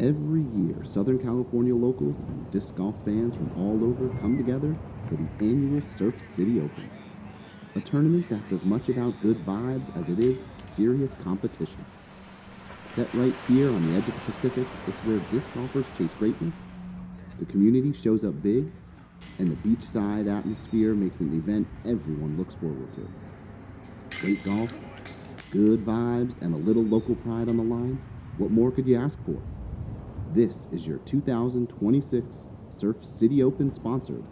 Every year, Southern California locals and disc golf fans from all over come together for the annual Surf City Open, a tournament that's as much about good vibes as it is serious competition. Set right here on the edge of the Pacific, it's where disc golfers chase greatness, the community shows up big, and the beachside atmosphere makes it an event everyone looks forward to. Great golf, good vibes, and a little local pride on the line. What more could you ask for? This is your 2026 Surf City Open, sponsored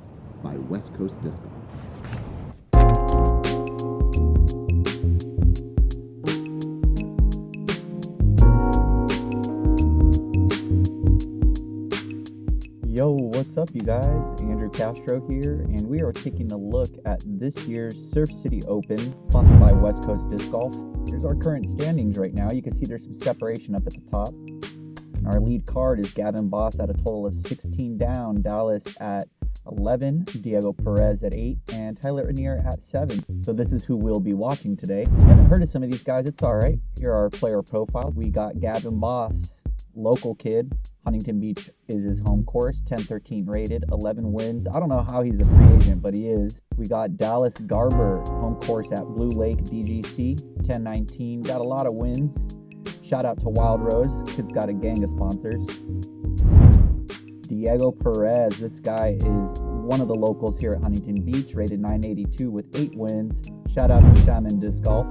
by West Coast Disc Golf. Yo, what's up, you guys? Andrew Castro here, and we are taking a look at this year's Surf City Open, sponsored by West Coast Disc Golf. Here's our current standings right now. You can see there's some separation up at the top. And our lead card is Gavin Boss at a total of 16 down, Dallas at 11, Diego Perez at 8, and Tyler Annear at 7. So this is who we'll be watching today. I haven't heard of some of these guys, it's alright. Here are our player profiles. We got Gavin Boss, local kid. Huntington Beach is his home course, 10-13 rated, 11 wins. I don't know how he's a free agent, but he is. We got Dallas Garber, home course at Blue Lake DGC, 10-19, got a lot of wins. Shout out to Wild Rose, kid's got a gang of sponsors. Diego Perez, this guy is one of the locals here at Huntington Beach, rated 982 with 8 wins. Shout out to Shaman Disc Golf.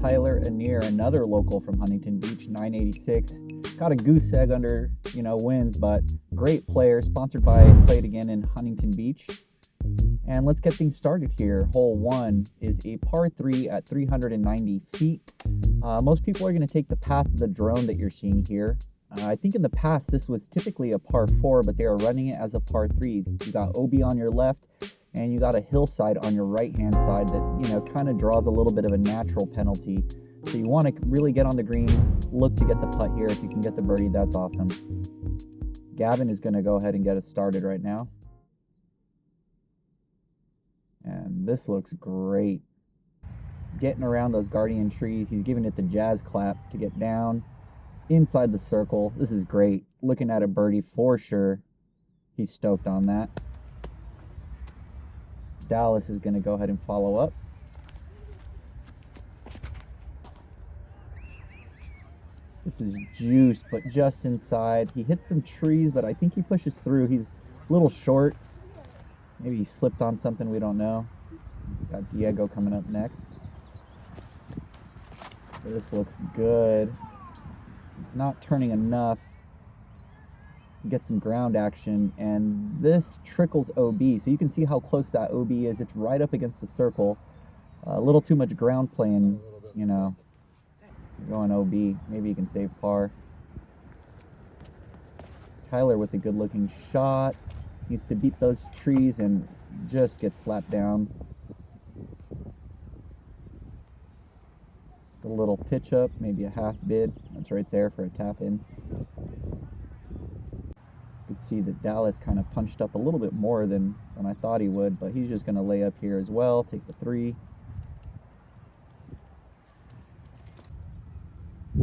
Tyler Annear, another local from Huntington Beach, 986. Got a goose egg under, wins, but great player, sponsored by Play It Again in Huntington Beach. And let's get things started here. Hole 1 is a par 3 at 390 feet. Most people are going to take the path of the drone that you're seeing here. I think in the past this was typically a par 4, but they are running it as a par 3. You got OB on your left, and you got a hillside on your right-hand side that, kind of draws a little bit of a natural penalty. So you want to really get on the green, look to get the putt here. If you can get the birdie, that's awesome. Gavin is going to go ahead and get us started right now. And this looks great. Getting around those guardian trees. He's giving it the jazz clap to get down inside the circle. This is great. Looking at a birdie for sure. He's stoked on that. Dallas is going to go ahead and follow up. This is juiced, but just inside. He hits some trees, but I think he pushes through. He's a little short. Maybe he slipped on something, we don't know. Got Diego coming up next. This looks good. Not turning enough. Get some ground action, and this trickles OB. So you can see how close that OB is. It's right up against the circle. A little too much ground playing, going OB. Maybe you can save par. Tyler with a good looking shot. Needs to beat those trees and just get slapped down. Just a little pitch up, maybe a half bid. That's right there for a tap in. You can see that Dallas kind of punched up a little bit more than I thought he would, but he's just going to lay up here as well, take the 3.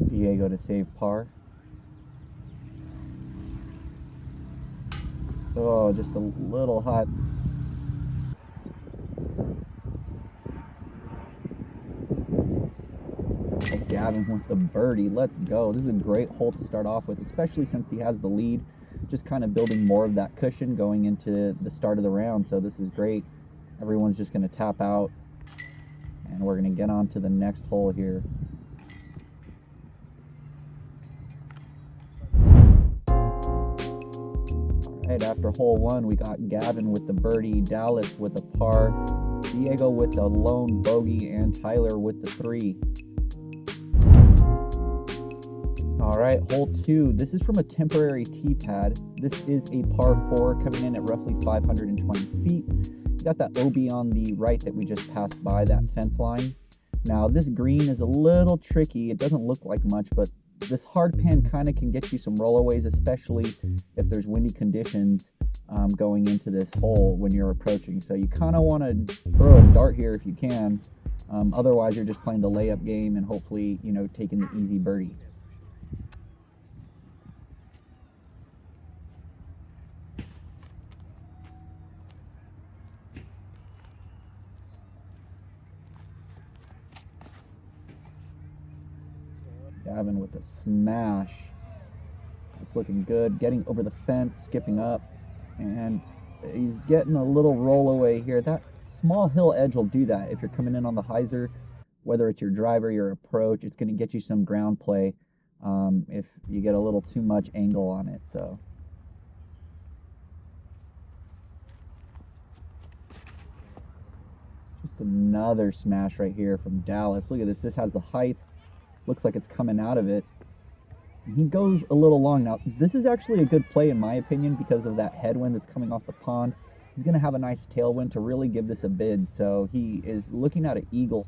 Diego to save par. Oh, just a little hot. Gavin with the birdie. Let's go. This is a great hole to start off with, especially since he has the lead. Just kind of building more of that cushion going into the start of the round. So this is great. Everyone's just going to tap out, and we're going to get on to the next hole here. Right after hole 1, we got Gavin with the birdie, Dallas with a par, Diego with the lone bogey, and Tyler with the 3. All right, hole 2. This is from a temporary tee pad. This is a par 4 coming in at roughly 520 feet. You got that OB on the right that we just passed by, that fence line. Now, this green is a little tricky. It doesn't look like much, but this hard pan kind of can get you some rollaways, especially if there's windy conditions going into this hole when you're approaching. So you kind of want to throw a dart here if you can. Otherwise, you're just playing the layup game and hopefully, taking the easy birdie. Gavin with a smash. It's looking good. Getting over the fence, skipping up, and he's getting a little roll away here. That small hill edge will do that. If you're coming in on the hyzer, whether it's your driver, your approach, it's going to get you some ground play if you get a little too much angle on it. So just another smash right here from Dallas. Look at this. This has the height. Looks like it's coming out of it. He goes a little long. Now, this is actually a good play in my opinion because of that headwind that's coming off the pond. He's going to have a nice tailwind to really give this a bid. So he is looking at an eagle.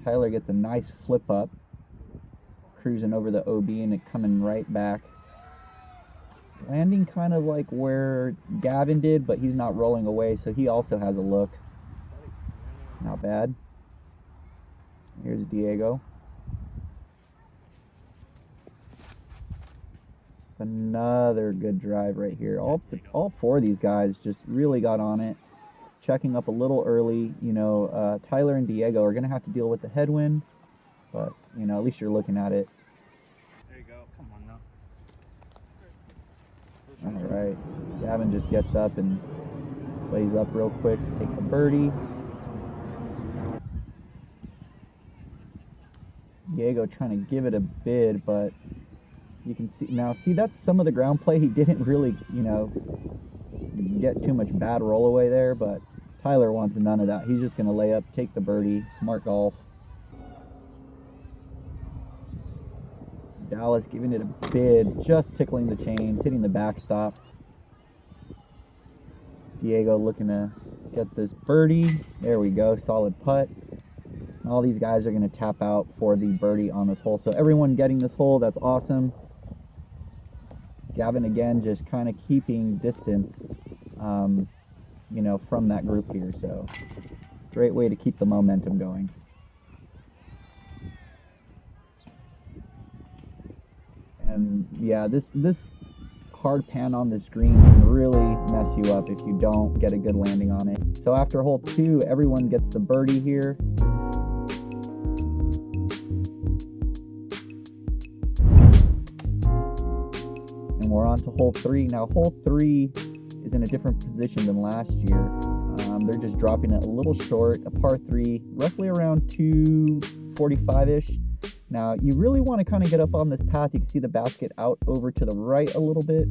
Tyler gets a nice flip up, cruising over the OB and it coming right back. Landing kind of like where Gavin did, but he's not rolling away, so he also has a look. Not bad. Here's Diego. Another good drive right here. All four of these guys just really got on it. Checking up a little early. You know, Tyler and Diego are going to have to deal with the headwind, but, you know, at least you're looking at it. There you go. Come on now. All right. Gavin just gets up and lays up real quick to take the birdie. Diego trying to give it a bid, but you can see now. See, that's some of the ground play. He didn't really, you know, get too much bad roll away there, but Tyler wants none of that. He's just going to lay up, take the birdie. Smart golf. Dallas giving it a bid, just tickling the chains, hitting the backstop. Diego looking to get this birdie. There we go, solid putt. All these guys are going to tap out for the birdie on this hole. So everyone getting this hole, that's awesome. Gavin again just kind of keeping distance, you know, from that group here. So great way to keep the momentum going. And yeah, this hard pan on this green can really mess you up if you don't get a good landing on it. So after hole 2, everyone gets the birdie here. And we're on to hole 3. Now hole 3 is in a different position than last year. They're just dropping it a little short, a par 3, roughly around 245-ish. Now, you really want to kind of get up on this path. You can see the basket out over to the right a little bit.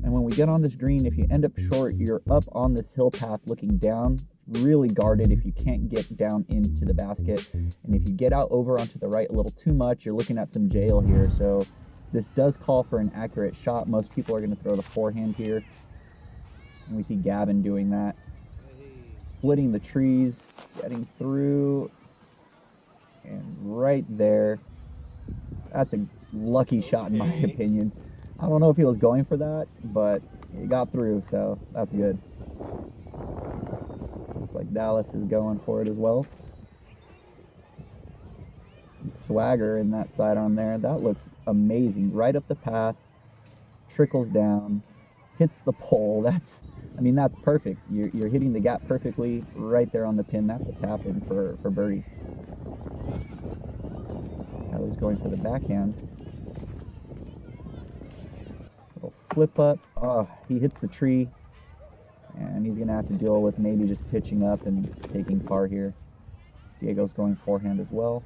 And when we get on this green, if you end up short, you're up on this hill path looking down, really guarded if you can't get down into the basket. And if you get out over onto the right a little too much, you're looking at some jail here. So this does call for an accurate shot. Most people are going to throw the forehand here. And we see Gavin doing that. Splitting the trees, getting through, and right there. That's a lucky shot in my opinion. I don't know if he was going for that, but he got through, so that's good. Looks like Dallas is going for it as well. Some swagger in that sidearm there. That looks amazing. Right up the path, trickles down, hits the pole. That's perfect. You're hitting the gap perfectly right there on the pin. That's a tap in for birdie. Tyler's going for the backhand. Little flip up. Oh, he hits the tree. And he's going to have to deal with maybe just pitching up and taking par here. Diego's going forehand as well.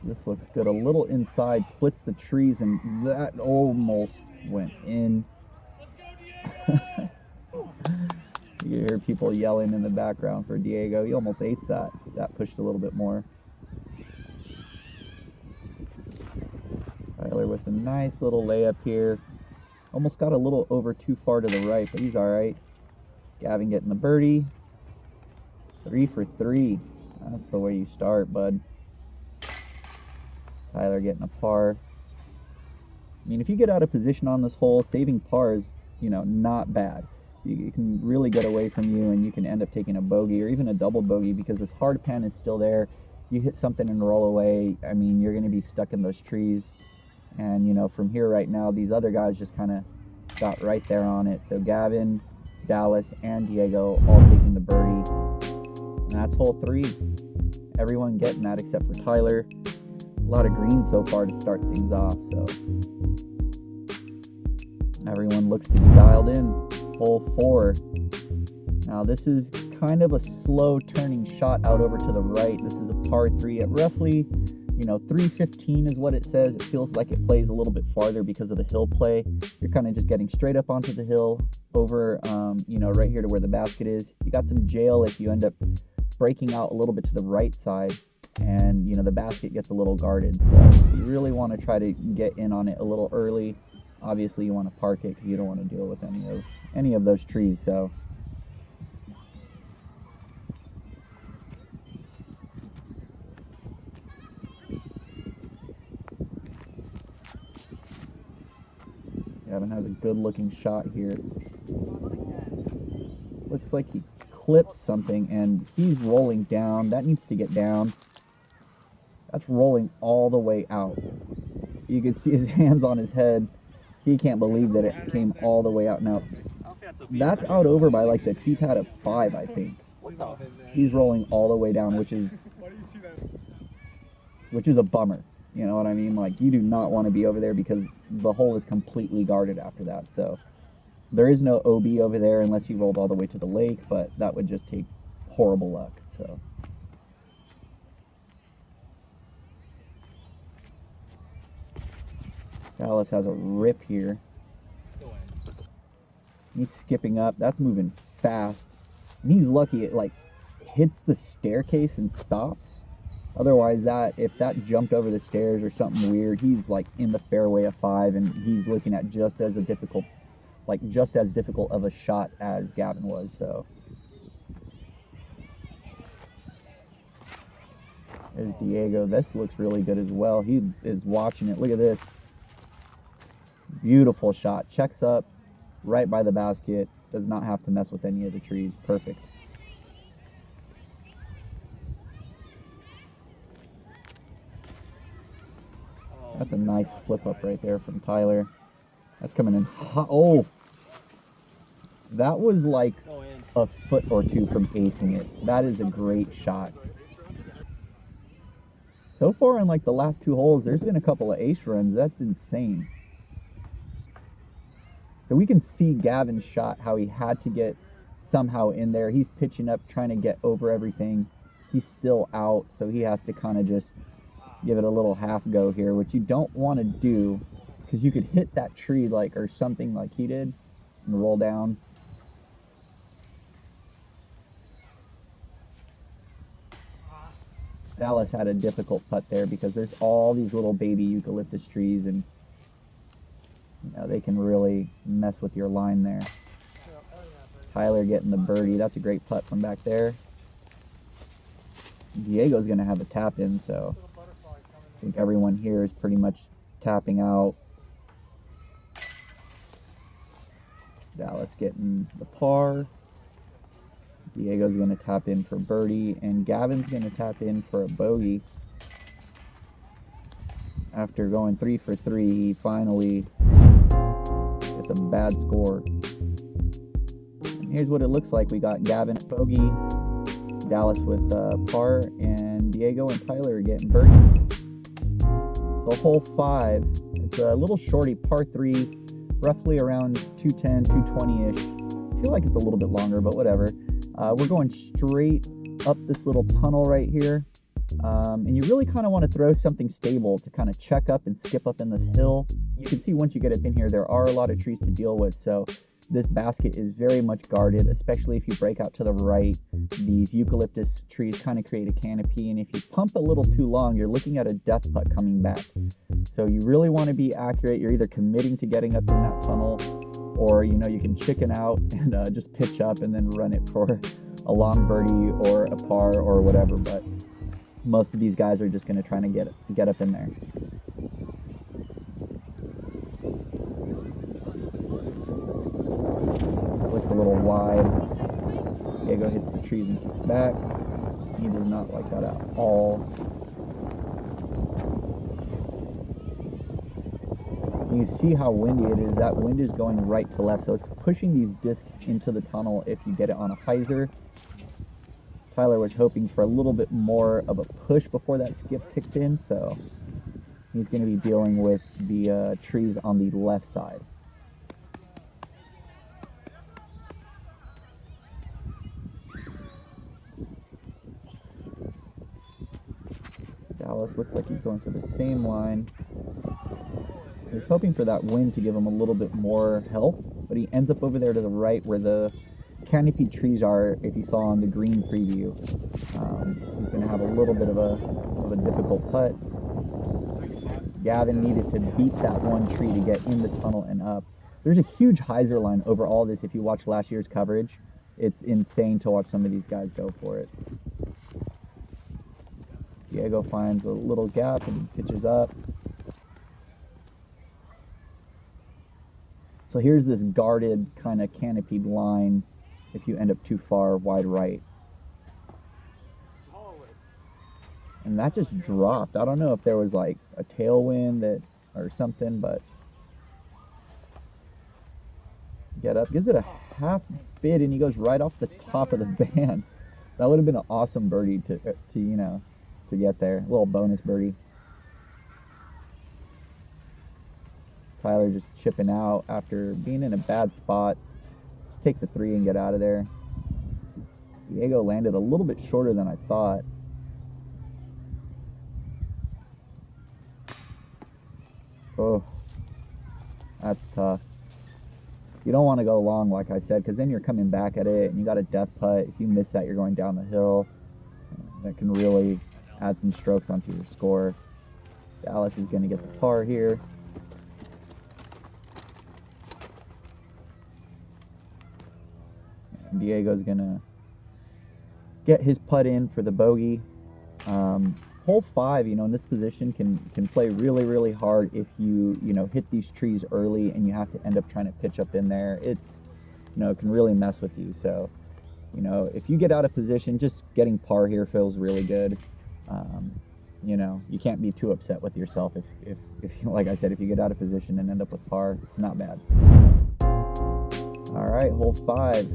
This looks good. A little inside, splits the trees, and that almost went in. You hear people yelling in the background for Diego. He almost aced that. That pushed a little bit more. Tyler with a nice little layup here. Almost got a little over too far to the right, but he's all right. Gavin getting the birdie. 3 for 3. That's the way you start, bud. Tyler getting a par. I mean, if you get out of position on this hole, saving par is, you know, not bad. You can really get away from you, and you can end up taking a bogey or even a double bogey because this hard pan is still there. You hit something and roll away, I mean, you're going to be stuck in those trees. And, you know, from here right now, these other guys just kind of got right there on it. So Gavin Dallas, and Diego all taking the birdie. And that's hole 3. Everyone getting that except for Tyler. A lot of green so far to start things off, so everyone looks to be dialed in. Hole 4. Now this is kind of a slow turning shot out over to the right. This is a par 3 at roughly, 315 is what it says. It feels like it plays a little bit farther because of the hill play. You're kind of just getting straight up onto the hill over, right here to where the basket is. You got some jail if you end up breaking out a little bit to the right side and, the basket gets a little guarded. So you really want to try to get in on it a little early. Obviously you want to park it because you don't want to deal with any of those trees. So Gavin has a good looking shot here. Looks like he clipped something and he's rolling down. That needs to get down. That's rolling all the way out. You can see his hands on his head. He can't believe that it came all the way out. Now, that's out over by like the tee pad of 5, I think. He's rolling all the way down, which is a bummer. You know what I mean? Like, you do not want to be over there because the hole is completely guarded after that. So there is no OB over there unless you rolled all the way to the lake, but that would just take horrible luck. So Dallas has a rip here. He's skipping up. That's moving fast. And he's lucky it hits the staircase and stops. Otherwise, if that jumped over the stairs or something weird, he's in the fairway of 5 and he's looking at just as difficult of a shot as Gavin was. So there's Diego. This looks really good as well. He is watching it. Look at this. Beautiful shot. Checks up right by the basket. Does not have to mess with any of the trees. Perfect. That's a nice flip up right there from Tyler. That's coming in hot. Oh, that was like a foot or 2 from acing it. That is a great shot. So far in the last 2 holes, there's been a couple of ace runs. That's insane. So we can see Gavin's shot, how he had to get somehow in there. He's pitching up, trying to get over everything. He's still out, so he has to kind of just give it a little half go here, which you don't want to do because you could hit that tree or something like he did and roll down. Dallas had a difficult putt there because there's all these little baby eucalyptus trees and they can really mess with your line there. Tyler getting the birdie. That's a great putt from back there. Diego's going to have a tap in, so I think everyone here is pretty much tapping out. Dallas getting the par. Diego's going to tap in for birdie, and Gavin's going to tap in for a bogey. After going 3 for 3, he finally gets a bad score. And here's what it looks like. We got Gavin bogey, Dallas with par, and Diego and Tyler are getting birdies. So hole 5, it's a little shorty, par 3, roughly around 210, 220-ish. I feel like it's a little bit longer, but whatever. We're going straight up this little tunnel right here. And you really kind of want to throw something stable to kind of check up and skip up in this hill. You can see once you get up in here, there are a lot of trees to deal with. So this basket is very much guarded, especially if you break out to the right. These eucalyptus trees kind of create a canopy. And if you pump a little too long, you're looking at a death putt coming back. So you really want to be accurate. You're either committing to getting up in that tunnel, or, you can chicken out and just pitch up and then run it for a long birdie or a par or whatever. But most of these guys are just going to try to get up in there. Looks a little wide. Diego hits the trees and kicks back. He does not like that at all. You see how windy it is. That wind is going right to left, so it's pushing these discs into the tunnel if you get it on a hyzer. Tyler was hoping for a little bit more of a push before that skip kicked in, so he's going to be dealing with the trees on the left side. Dallas looks like he's going for the same line. He's hoping for that wind to give him a little bit more help, but he ends up over there to the right where the canopied trees are. If you saw on the green preview, he's going to have a little bit of a difficult putt. Gavin needed to beat that one tree to get in the tunnel and up. There's a huge hyzer line over all this. If you watch last year's coverage, it's insane to watch some of these guys go for it. Diego finds a little gap and pitches up. So here's this guarded kind of canopied line if you end up too far wide right. And that just dropped. I don't know if there was like a tailwind or something, but get up, gives it a half bid, and he goes right off the top of the band. That would have been an awesome birdie to get there. A little bonus birdie. Tyler just chipping out after being in a bad spot. Just take the 3 and get out of there. Diego landed a little bit shorter than I thought. Oh, that's tough. You don't want to go long, like I said, because then you're coming back at it and you got a death putt. If you miss that, you're going down the hill. That can really add some strokes onto your score. Dallas is going to get the par here. And Diego's going to get his putt in for the bogey. Hole 5, in this position can play really, really hard if you hit these trees early and you have to end up trying to pitch up in there. It's, it can really mess with you. So, if you get out of position, just getting par here feels really good. You can't be too upset with yourself if like I said, if you get out of position and end up with par, it's not bad. All right, hole 5.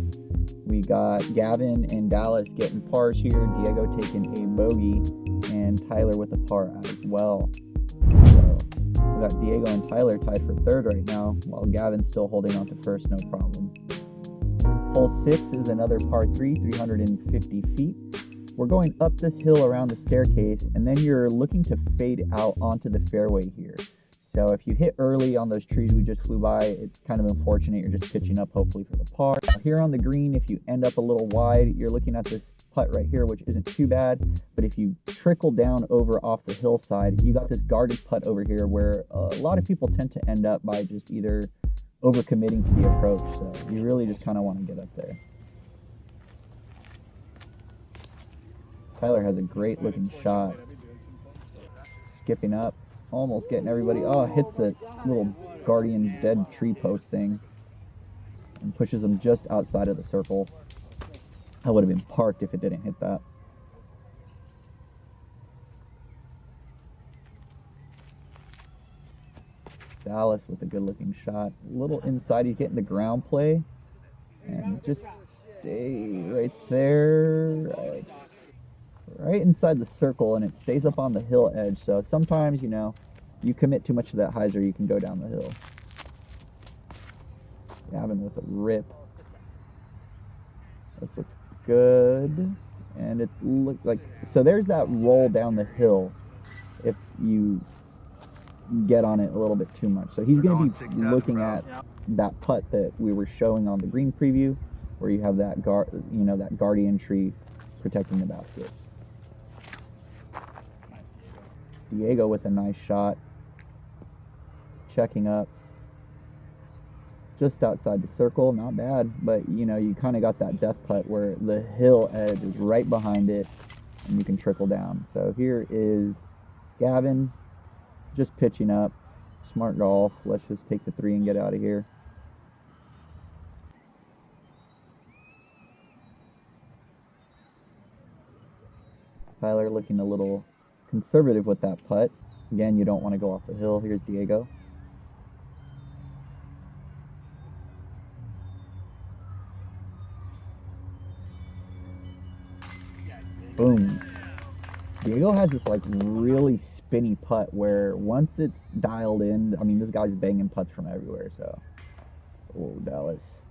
We got Gavin and Dallas getting pars here. Diego taking a bogey, and Tyler with a par as well. So we got Diego and Tyler tied for 3rd right now, while Gavin's still holding on to 1st, no problem. Hole 6 is another par 3, 350 feet. We're going up this hill around the staircase, and then you're looking to fade out onto the fairway here. So if you hit early on those trees we just flew by, it's kind of unfortunate. You're just pitching up hopefully for the par. Here on the green, if you end up a little wide, you're looking at this putt right here, which isn't too bad. But if you trickle down over off the hillside, you got this guarded putt over here where a lot of people tend to end up by just either overcommitting to the approach. So you really just kind of want to get up there. Tyler has a great looking shot. Skipping up. Almost getting everybody. Oh, hits the little guardian dead tree post thing and pushes them just outside of the circle. I would have been parked if it didn't hit that. Dallas with a good looking shot. A little inside, he's getting the ground play. And just stay right there. Right inside the circle, and it stays up on the hill edge. So sometimes, you commit too much to that hyzer, you can go down the hill. Gavin with a rip. This looks good. And it's like, so there's that roll down the hill if you get on it a little bit too much. So he's going to be looking at that putt that we were showing on the green preview, where you have that that guardian tree protecting the basket. Diego with a nice shot. Checking up. Just outside the circle. Not bad. But, you kind of got that death putt where the hill edge is right behind it and you can trickle down. So here is Gavin just pitching up. Smart golf. Let's just take the 3 and get out of here. Tyler looking a little conservative with that putt. Again, you don't want to go off the hill. Here's Diego. Boom. Diego has this like really spinny putt where once it's dialed in, I mean, this guy's banging putts from everywhere. So, oh, Dallas.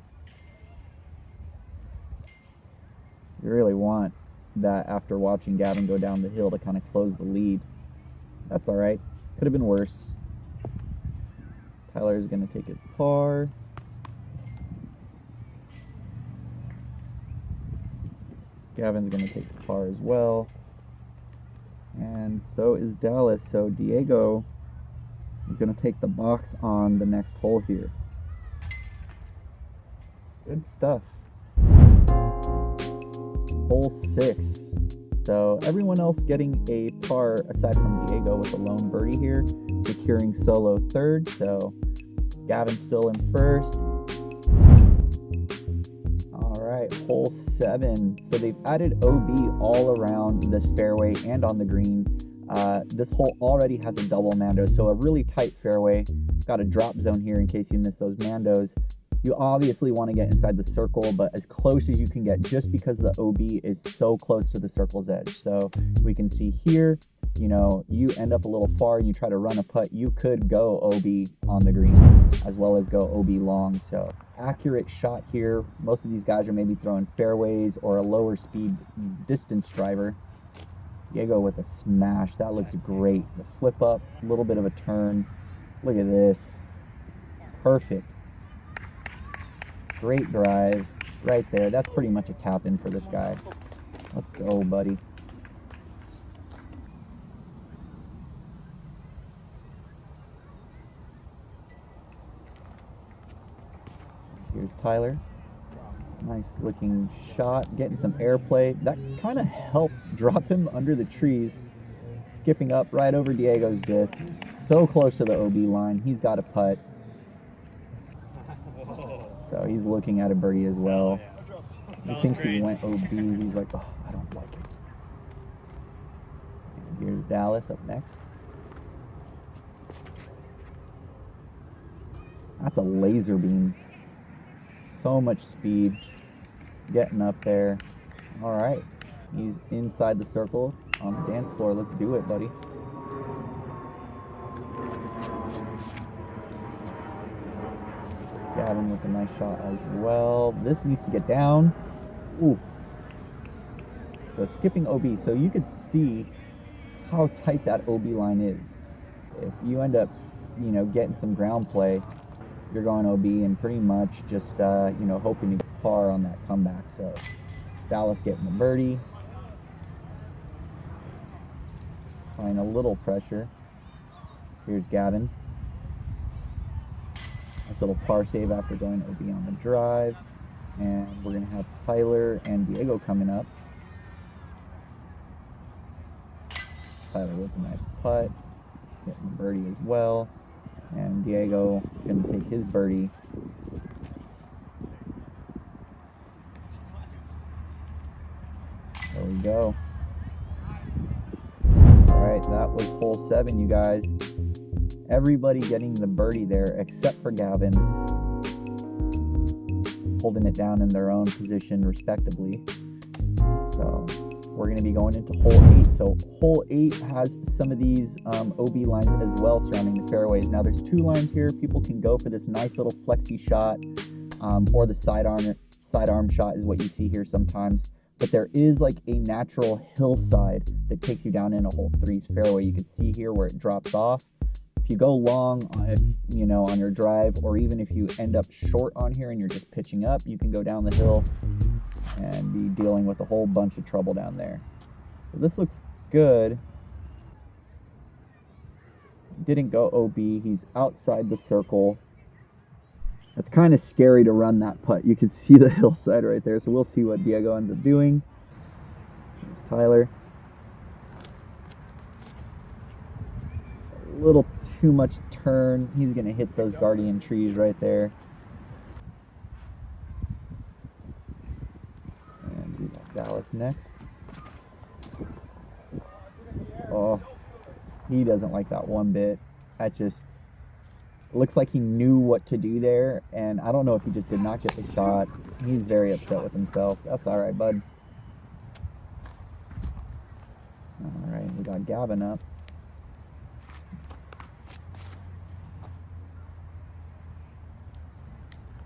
You really want that after watching Gavin go down the hill to kind of close the lead. That's all right. Could have been worse. Tyler's going to take his par. Gavin's going to take the par as well. And so is Dallas. So Diego is going to take the box on the next hole here. Good stuff. Hole 6. So everyone else getting a par aside from Diego with a lone birdie here, securing solo third. So Gavin's still in first. All right, hole 7. So they've added OB all around this fairway and on the green. This hole already has a double mando, so a really tight fairway. Got a drop zone here in case you miss those mandos. You obviously want to get inside the circle, but as close as you can get just because the OB is so close to the circle's edge. So we can see here, you know, you end up a little far and you try to run a putt, you could go OB on the green as well as go OB long. So accurate shot here. Most of these guys are maybe throwing fairways or a lower speed distance driver. Diego with a smash. That looks great. The flip up, a little bit of a turn. Look at this. Perfect. Great drive right there. That's pretty much a tap in for this guy. Let's go, buddy. Here's Tyler. Nice looking shot, getting some airplay. That kind of helped drop him under the trees. Skipping up right over Diego's disc. So close to the OB line. He's got a putt. So he's looking at a birdie as well. He thinks he went OB. He's like, oh, I don't like it. And here's Dallas up next. That's a laser beam. So much speed. Getting up there. All right. He's inside the circle on the dance floor. Let's do it, buddy. Gavin with a nice shot as well. This needs to get down. Ooh. So skipping OB. So you could see how tight that OB line is. If you end up, you know, getting some ground play, you're going OB and pretty much just, you know, hoping to get par on that comeback. So Dallas getting the birdie. Applying a little pressure. Here's Gavin. Nice little par save after going OB on the drive. And we're going to have Tyler and Diego coming up. Tyler with a nice putt. Getting the birdie as well. And Diego is going to take his birdie. There we go. Alright, that was hole 7, you guys. Everybody getting the birdie there except for Gavin. Holding it down in their own position respectively. So we're going to be going into hole 8. So hole 8 has some of these OB lines as well surrounding the fairways. Now there's 2 lines here. People can go for this nice little flexi shot, or the sidearm shot is what you see here sometimes. But there is like a natural hillside that takes you down into hole 3's fairway. You can see here where it drops off. If you go long, if, you know, on your drive, or even if you end up short on here and you're just pitching up, you can go down the hill and be dealing with a whole bunch of trouble down there. So this looks good. Didn't go OB. He's outside the circle. It's kind of scary to run that putt. You can see the hillside right there. So we'll see what Diego ends up doing. Here's Tyler. A little too much turn. He's going to hit those guardian trees right there. And we got Dallas next. Oh, he doesn't like that one bit. That just looks like he knew what to do there, and I don't know if he just did not get the shot. He's very upset with himself. That's all right, bud. All right, we got Gavin up.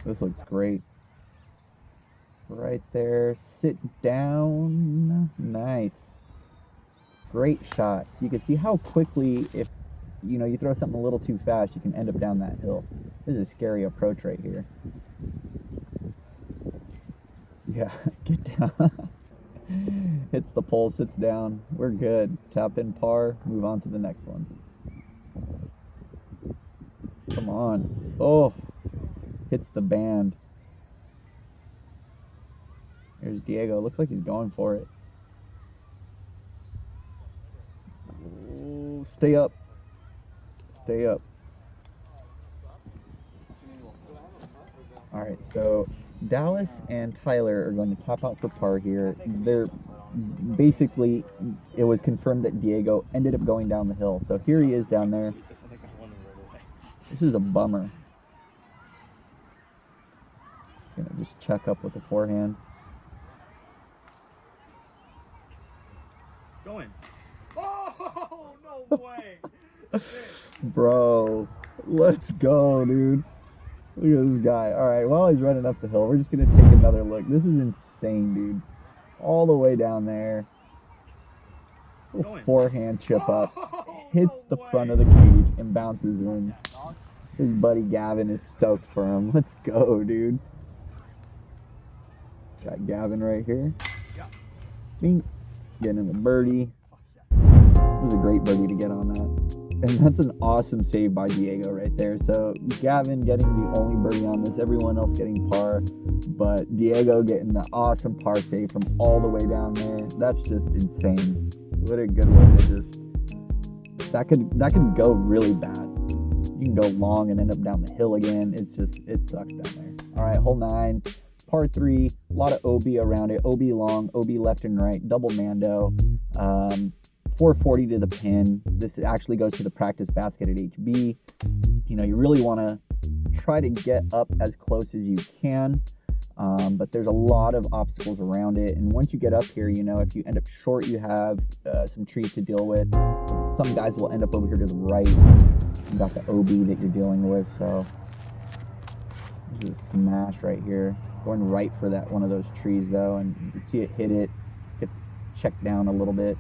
This looks great. Right there, sit down. Nice. Great shot. You can see how quickly, if you throw something a little too fast, you can end up down that hill. This is a scary approach right here. Yeah, get down. Hits the pole, sits down. We're good. Tap in par, move on to the next one. Come on. Oh, hits the band. There's Diego. Looks like he's going for it. Oh, stay up. Stay up. All right, so Dallas and Tyler are going to top out for par here. They're basically, it was confirmed that Diego ended up going down the hill. So here he is down there. This is a bummer. Gonna just check up with the forehand. Going. Oh, no way. Bro, let's go, dude. Look at this guy. All right, while he's running up the hill, we're just going to take another look. This is insane, dude. All the way down there. Little forehand chip up. Hits the front of the cage and bounces in. His buddy Gavin is stoked for him. Let's go, dude. Got Gavin right here. Bing. Getting the birdie. It was a great birdie to get on that. And that's an awesome save by Diego right there. So Gavin getting the only birdie on this, everyone else getting par, but Diego getting the awesome par save from all the way down there. That's just insane. What a good way to just, that could go really bad. You can go long and end up down the hill again. It's just, it sucks down there. All right, hole 9, par 3, a lot of OB around it. OB long, OB left and right, double Mando. 440 to the pin. This actually goes to the practice basket at HB. You really want to try to get up as close as you can, but there's a lot of obstacles around it. And once you get up here, if you end up short, you have some trees to deal with. Some guys will end up over here to the right. You got the OB that you're dealing with, so this is a smash right here. Going right for that one of those trees though, and you can see it hit it. Gets checked down a little bit.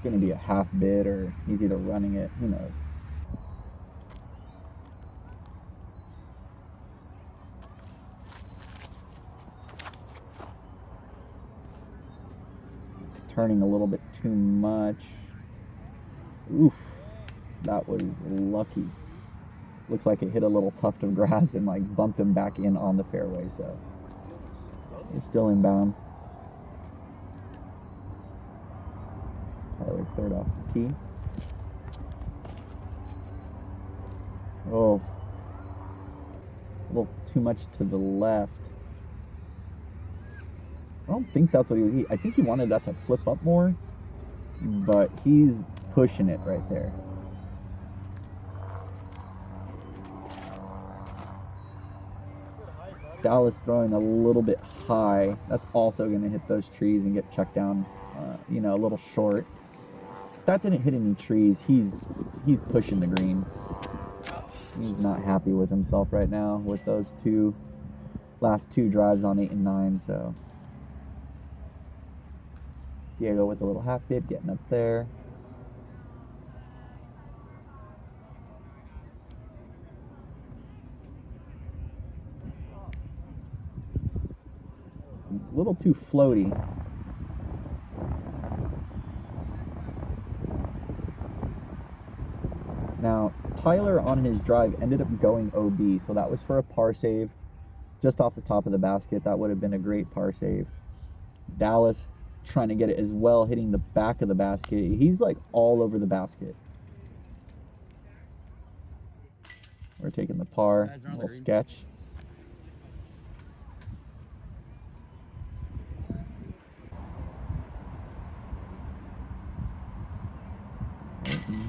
Going to be a half bid, or he's either running it, who knows. Turning a little bit too much. Oof, that was lucky. Looks like it hit a little tuft of grass and like bumped him back in on the fairway, so it's still in bounds. Tyler third off the tee. Oh, a little too much to the left. I don't think that's what he was. I think he wanted that to flip up more, but he's pushing it right there. Dallas throwing a little bit high. That's also going to hit those trees and get checked down, a little short. That didn't hit any trees. He's pushing the green. He's not happy with himself right now with those last two drives on 8 and 9. So Diego with a little half bid, getting up there. A little too floaty. Now, Tyler on his drive ended up going OB, so that was for a par save just off the top of the basket. That would have been a great par save. Dallas trying to get it as well, hitting the back of the basket. He's like all over the basket. We're taking the par, a little sketch.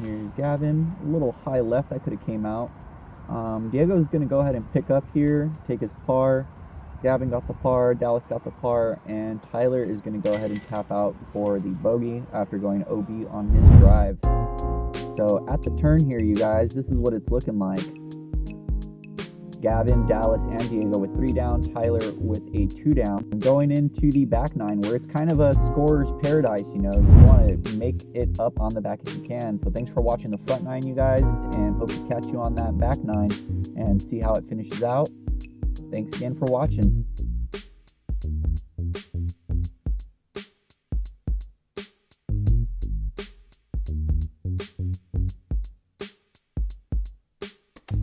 Here's Gavin, a little high left, that could have came out. Diego's going to go ahead and pick up here, take his par. Gavin got the par, Dallas got the par, and Tyler is going to go ahead and tap out for the bogey after going OB on his drive. So at the turn here, you guys, this is what it's looking like. Gavin, Dallas, and Diego with 3 down, Tyler with a 2 down. Going into the back 9, where it's kind of a scorer's paradise, you know. You want to make it up on the back if you can. So thanks for watching the front 9, you guys, and hope to catch you on that back 9 and see how it finishes out. Thanks again for watching.